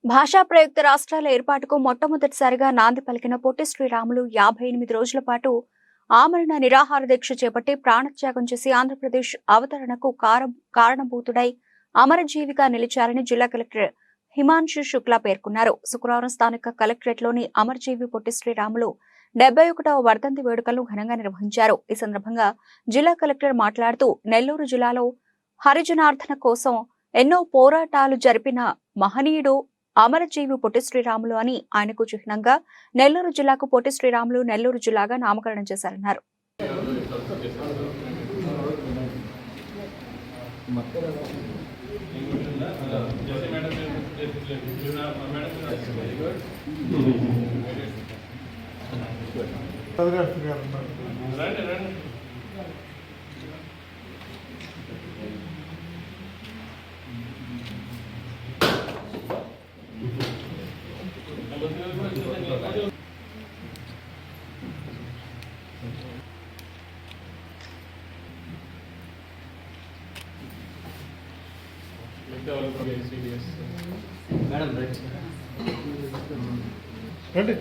భాషా ప్రయుక్త రాష్ట్రాల ఏర్పాటుకు మొట్టమొదటిసారిగా నాంది పలికిన పొట్టి శ్రీరాములు 58 రోజుల పాటు ఆమరణ నిరాహార దీక్ష చేపట్టి ప్రాణత్యాగం చేసి ఆంధ్రప్రదేశ్ అవతరణకు కారణభూతుడై అమరజీవిగా నిలిచారని జిల్లా కలెక్టర్ హిమాంశు శుక్లా పేర్కొన్నారు. శుక్రవారం స్థానిక కలెక్టరేట్లోని అమరజీవి పొట్టి శ్రీరాములు 71వ వర్ధంతి వేడుకలను ఘనంగా నిర్వహించారు. ఈ సందర్భంగా జిల్లా కలెక్టర్ మాట్లాడుతూ నెల్లూరు జిల్లాలో హరిజనార్దన కోసం ఎన్నో పోరాటాలు జరిపిన మహనీయుడు అమరజీవి పొట్టి శ్రీరాములు అని ఆయనకు చిహ్నంగా నెల్లూరు జిల్లాకు పొట్టి శ్రీరాములు నెల్లూరు జిల్లాగా నామకరణం చేశారన్నారు. మేడం రైట్ రండి.